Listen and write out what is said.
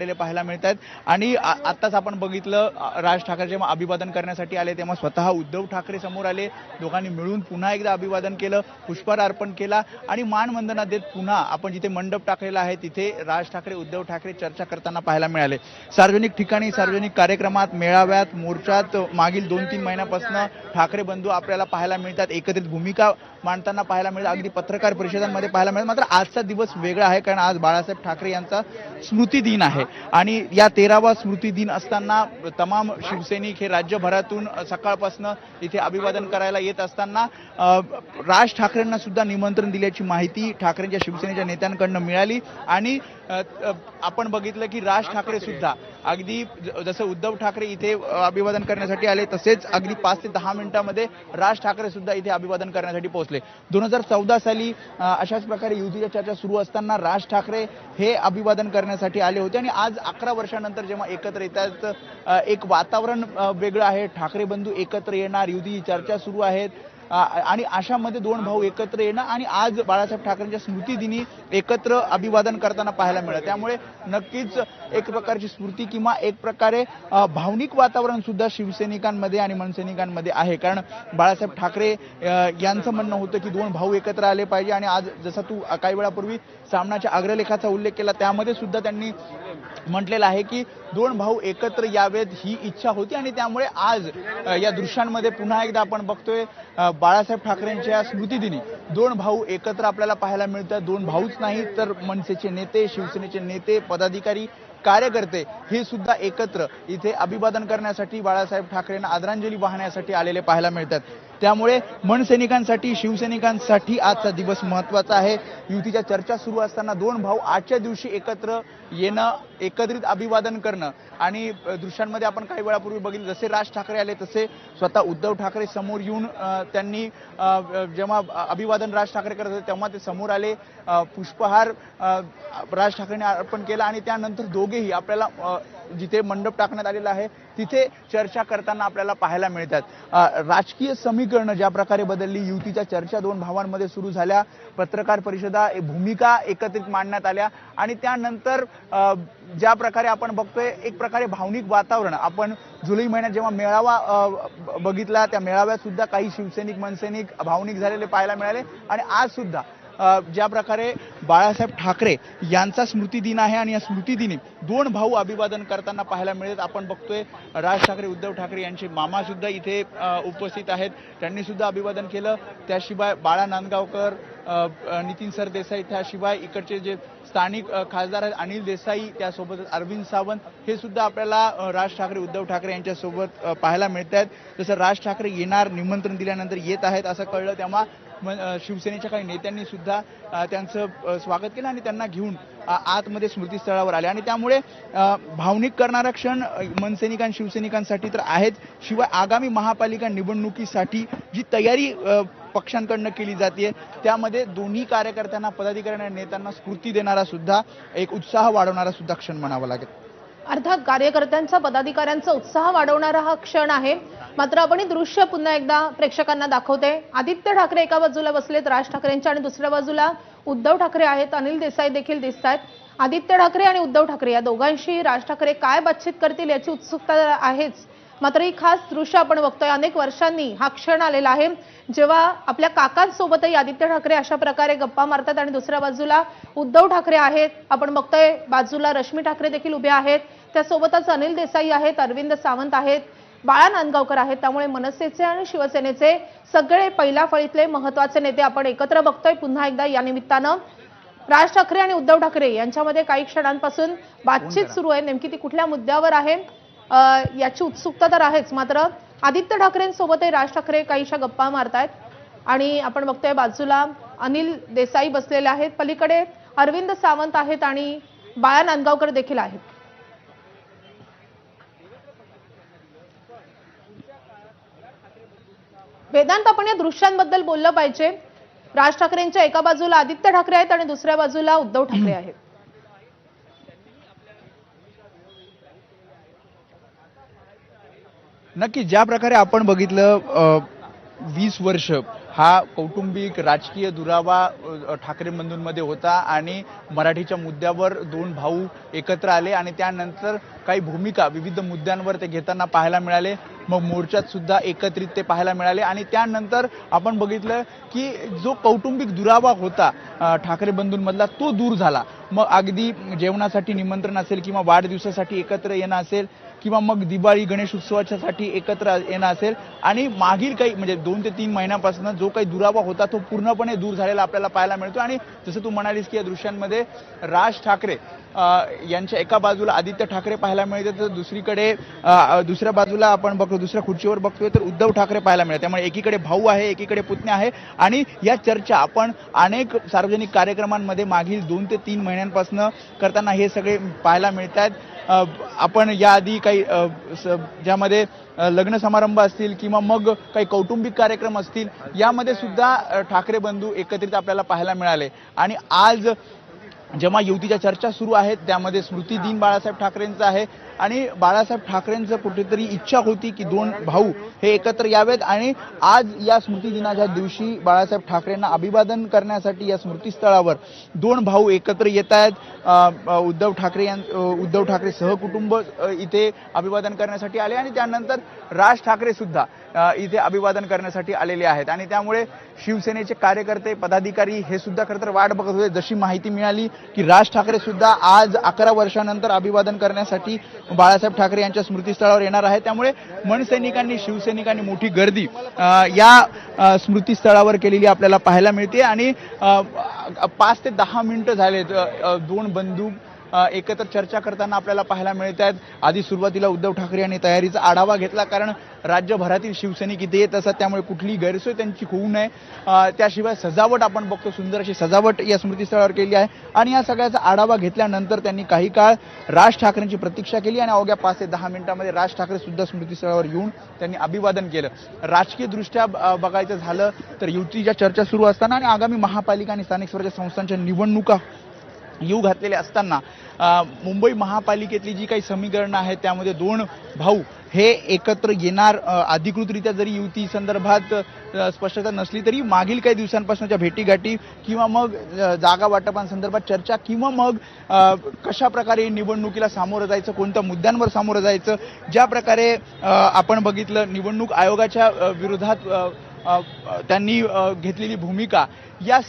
आलेले पाहायला मिळतात। आणि आत्ताच आपण बघितलं राज ठाकरे जेव्हा अभिवादन करण्यासाठी आले तेव्हा स्वतः उद्धव ठाकरे समोर आले, दोघांनी मिळून पुन्हा एकदा अभिवादन केलं, पुष्पहार अर्पण केला आणि मानवंदना देत पुन्हा आपण जिथे मंडप टाकलेला आहे तिथे राज ठाकरे उद्धव ठाकरे चर्चा करताना पाहायला मिळाले। सार्वजनिक ठिकाणी, सार्वजनिक कार्यक्रमात, मेळाव्यात, मोर्चात मागील 2-3 महिन्यापासून ठाकरे बंधू आपल्याला पाहायला मिळतात, एकत्रित भूमिका मांडताना पाहायला मिळतात, अगदी पत्रकार परिषदांमध्ये पाहायला मिळतात। मात्र आजचा दिवस वेगळा आहे कारण आज बाळासाहेब ठाकरे यांचा स्मृती दिन आहे आणि या 13वा स्मृती दिन असताना तमाम शिवसैनिक हे राज्यभरातून सकाळपासून इथे अभिवादन करायला येत असताना राज ठाकरेंना सुद्धा निमंत्रण दिल्याची माहिती ठाकरेंच्या शिवसेनेच्या नेत्यांकडून मिळाली आणि आपण बघितलं की राज ठाकरे सुद्धा अगदी जसं उद्धव ठाकरे इथे अभिवादन करण्यासाठी आले तसेच अगदी 5 ते 10 मिनिटांमध्ये राज ठाकरे सुद्धा इथे अभिवादन करण्यासाठी पोहोचले। 2014 साली अशाच प्रकारे युतीच्या चर्चा सुरू असताना राज ठाकरे हे अभिवादन करण्यासाठी आले होते आणि आज 11 वर्षानंतर जेव्हा एकत्र येतात एक वातावरण वेगळं आहे, ठाकरे बंधू एकत्र येणार, युती चर्चा सुरू आहेत आणि अशामध्ये दोन भाऊ एकत्र येणं आणि आज बाळासाहेब ठाकरेंच्या स्मृतिदिनी एकत्र अभिवादन करताना पाहायला मिळालं। त्यामुळे नक्कीच एक प्रकारची स्मृती किंवा एक प्रकारे भावनिक वातावरण सुद्धा शिवसैनिकांमध्ये आणि मनसैनिकांमध्ये आहे कारण बाळासाहेब ठाकरे यांचं म्हणणं होतं की दोन भाऊ एकत्र आले पाहिजे आणि आज जसा तू काही वेळापूर्वी सामनाच्या अग्रलेखाचा उल्लेख केला त्यामध्ये सुद्धा त्यांनी म्हटलेलं आहे की दोन भाऊ एकत्र यावेत ही इच्छा होती आणि त्यामुळे आज या दृश्यांमध्ये पुन्हा एकदा आपण बघतोय बाळासाहेब ठाकरेंच्या स्मृतिदिनी दोन भाऊ एकत्र आपल्याला पाहायला मिळतात। दोन भाऊच नाही तर मनसेचे नेते, शिवसेनेचे नेते, पदाधिकारी, कार्यकर्ते हे सुद्धा एकत्र इथे अभिवादन करण्यासाठी बाळासाहेब ठाकरेंना आदरांजली वाहण्यासाठी आलेले पाहायला मिळतात। त्यामुळे मनसैनिकांसाठी, शिवसैनिकांसाठी आजचा दिवस महत्त्वाचा आहे। युतीच्या चर्चा सुरू असताना दोन भाऊ आजच्या दिवशी एकत्र येणं, एकत्रित अभिवादन करणं आणि दृश्यांमध्ये आपण काही वेळापूर्वी बघितलं जसे राज ठाकरे आले तसे स्वतः उद्धव ठाकरे समोर येऊन त्यांनी जेव्हा अभिवादन राज ठाकरे करत होते तेव्हा ते समोर आले, पुष्पहार राज ठाकरेंनी अर्पण केला आणि त्यानंतर दोघेही आपल्याला जिथे मंडप टाकण्यात आलेला आहे तिथे चर्चा करताना आपल्याला पाहायला मिळतात। राजकीय समीकरणं ज्या प्रकारे बदलली, युतीच्या चर्चा दोन भावांमध्ये सुरू झाल्या, पत्रकार परिषदा, भूमिका एकत्रित मांडण्यात आल्या आणि त्यानंतर ज्या प्रकारे आपण बघतोय एक प्रकारे भावनिक वातावरण आपण जुलै महिन्यात जेव्हा मेळावा बघितला त्या मेळाव्यात सुद्धा काही शिवसैनिक, मनसैनिक भावनिक झालेले पाहायला मिळाले आणि आज सुद्धा ज्या प्रकारे बाळासाहेब ठाकरे यांचा स्मृतिदिन आहे आणि या स्मृतिदिनी दोन भाऊ अभिवादन करताना पाहायला मिळत आपण बघतोय राज ठाकरे, उद्धव ठाकरे यांचे मामा सुद्धा इथे उपस्थित आहेत, त्यांनी सुद्धा अभिवादन केलं। त्याशिवाय बाळा नांदगावकर, नितीन सरदेसाई, त्याशिवाय इकडचे जे स्थानिक खासदार आहेत अनिल देसाई, त्यासोबत अरविंद सावंत हे सुद्धा आपल्याला राज ठाकरे, उद्धव ठाकरे यांच्यासोबत पाहायला मिळत आहेत। जसं राज ठाकरे येणार, निमंत्रण दिल्यानंतर येत आहेत असं कळलं तेव्हा शिवसेनेच्या काही नेत्यांनी सुद्धा त्यांचं स्वागत केलं आणि त्यांना घेऊन आतमध्ये स्मृतीस्थळावर आले आणि त्यामुळे भावनिक करणारा क्षण मनसैनिकां, शिवसैनिकांसाठी तर आहेत, शिवाय आगामी महापालिका निवडणुकीसाठी जी तयारी पक्षांकडनं केली जाते त्यामध्ये दोन्ही कार्यकर्त्यांना, पदाधिकाऱ्यांना, नेत्यांना स्फूर्ती देणारा सुद्धा एक उत्साह वाढवणारा सुद्धा क्षण म्हणावा लागेल। अर्थात कार्यकर्त्यांचा, पदाधिकाऱ्यांचा उत्साह वाढवणारा हा क्षण आहे। मात्र आपण हे दृश्य पुन्हा एकदा प्रेक्षकांना दाखवते। आदित्य ठाकरे एका बाजूला बसलेत राज ठाकरेंच्या आणि दुसऱ्या बाजूला उद्धव ठाकरे आहेत, अनिल देसाई देखील दिसत आहेत। आदित्य ठाकरे आणि उद्धव ठाकरे या दोघांशी राज ठाकरे काय बातचीत करतील याची उत्सुकता आहेच, मात्र ही खास दृश्य आपण बघतोय। अनेक वर्षांनी हा क्षण आलेला आहे जेव्हा आपल्या काकांसोबतही आदित्य ठाकरे अशा प्रकारे गप्पा मारतात आणि दुसऱ्या बाजूला उद्धव ठाकरे आहेत, आपण बघतोय बाजूला रश्मी ठाकरे देखील उभे आहेत, त्यासोबतच अनिल देसाई आहेत, अरविंद सावंत आहेत, बाळा नांदगावकर आहेत। त्यामुळे मनसेचे आणि शिवसेनेचे सगळे पहिल्या फळीतले महत्त्वाचे नेते आपण एकत्र बघतोय पुन्हा एकदा। या निमित्तानं राज ठाकरे आणि उद्धव ठाकरे यांच्यामध्ये काही क्षणांपासून बातचीत सुरू आहे, नेमकी ती कुठल्या मुद्द्यावर आहे याची उत्सुकता तर आहेच। मात्र आदित्य ठाकरेंसोबतही राज ठाकरे काहीशा गप्पा मारतायत आणि आपण बघतोय बाजूला अनिल देसाई बसलेले आहेत, पलीकडे अरविंद सावंत आहेत आणि बाळा नांदगावकर देखील आहेत। वेदांत, आपण या दृश्यांबद्दल बोललं पाहिजे। राज ठाकरेंच्या एका बाजूला आदित्य ठाकरे आहेत आणि दुसऱ्या बाजूला उद्धव ठाकरे आहेत। नक्की ज्या प्रकारे आपण बघितलं 20 वर्ष हा कौटुंबिक राजकीय दुरावा ठाकरे बंधूंमध्ये होता आणि मराठीच्या मुद्द्यावर दोन भाऊ एकत्र आले आणि त्यानंतर काही भूमिका विविध मुद्द्यांवर ते घेताना पाहायला मिळाले. मग मोर्चात सुद्धा एकत्रित ते पाहायला मिळाले आणि त्यानंतर आपण बघितलं की जो कौटुंबिक दुरावा होता ठाकरे बंधूंमधला तो दूर झाला. मग अगदी जेवणासाठी निमंत्रण असेल किंवा वाढदिवसासाठी एकत्र येणं असेल किंवा मग दिवाळी गणेश उत्सवासाठी एकत्र येणं असेल आणि मागील काही म्हणजे 2 ते 3 महिन्यापासून जो काही दुरावा होता तो पूर्णपणे दूर झालेला आपल्याला पाहायला मिळतो. आणि जसं तू म्हणालीस की या दृश्यांमध्ये राज ठाकरे यांच्या एका बाजूला आदित्य ठाकरे पाहायला मिळते तर दुसरीकडे दुसऱ्या बाजूला आपण बघतो दुसऱ्या खुर्चीवर बघतोय तर उद्धव ठाकरे पाहायला मिळते. त्यामुळे एकीकडे भाऊ आहे एकीकडे पुतण्या आहे आणि या चर्चा आपण अनेक सार्वजनिक कार्यक्रमांमध्ये मागील 2 ते 3 महिन्यांपासून करताना हे सगळे पाहायला मिळत आहेत. आपण याआधी काही ज्यामध्ये लग्न समारंभ असतील किंवा मग काही कौटुंबिक कार्यक्रम असतील यामध्ये सुद्धा ठाकरे बंधू एकत्रित आपल्याला पाहायला मिळाले. आणि आज जेव्हा युतीच्या चर्चा सुरू आहेत त्यामध्ये स्मृती दिन बाळासाहेब ठाकरेंचा आहे आणि बाळासाहेब ठाकरेंचं कुठेतरी इच्छा होती की दोन भाऊ हे एकत्र यावेत आणि आज या स्मृती दिनाच्या दिवशी बाळासाहेब ठाकरेंना अभिवादन करण्यासाठी या स्मृतीस्थळावर दोन भाऊ एकत्र येत आहेत. उद्धव ठाकरे सहकुटुंब इथे अभिवादन करण्यासाठी आले आणि त्यानंतर राज ठाकरे सुद्धा इथे अभिवादन करण्यासाठी आलेले आहेत आणि त्यामुळे शिवसेनेचे कार्यकर्ते पदाधिकारी हे सुद्धा खरं तर वाट बघत होते. जशी माहिती मिळाली की राज ठाकरे सुद्धा आज 11 वर्षानंतर अभिवादन करण्यासाठी बाळासाहेब ठाकरे यांच्या स्मृतीस्थळावर येणार आहे. त्यामुळे मनसैनिकांनी शिवसैनिकांनी मोठी गर्दी या स्मृतीस्थळावर केलेली आपल्याला पाहायला मिळते आणि 5 ते 10 मिनिटं झालेत दोन बंधू एकत्र चर्चा करताना आपल्याला पाहायला मिळत आहेत. आधी सुरुवातीला उद्धव ठाकरे यांनी तयारीचा आढावा घेतला कारण राज्यभरातील शिवसैनिक इथे येत असतात त्यामुळे कुठलीही गैरसोय त्यांची होऊ नये. त्याशिवाय सजावट आपण बघतो सुंदर अशी सजावट या स्मृतीस्थळावर केली आहे आणि या सगळ्याचा आढावा घेतल्यानंतर त्यांनी काही काळ राज ठाकरेंची प्रतीक्षा केली आणि अवघ्या 5 ते 10 मिनिटांमध्ये राज ठाकरे सुद्धा स्मृतीस्थळावर येऊन त्यांनी अभिवादन केलं. राजकीय दृष्ट्या बघायचं झालं तर युतीच्या चर्चा सुरू असताना आणि आगामी महापालिका आणि स्थानिक स्वराज्य संस्थांच्या निवडणुका येऊ घातलेले असताना मुंबई महापालिकेतली जी काही समीकरणं आहेत त्यामध्ये दोन भाऊ हे एकत्र येणार अधिकृतरित्या जरी युती संदर्भात स्पष्टता नसली तरी मागील काही दिवसांपासूनच्या भेटीगाठी किंवा मग जागा वाटपांसंदर्भात चर्चा किंवा मग कशा प्रकारे निवडणुकीला सामोरं जायचं कोणत्या मुद्द्यांवर सामोरं जायचं ज्या प्रकारे आपण बघितलं निवडणूक आयोगाच्या विरोधात त्यांनी घेतलेली भूमिका या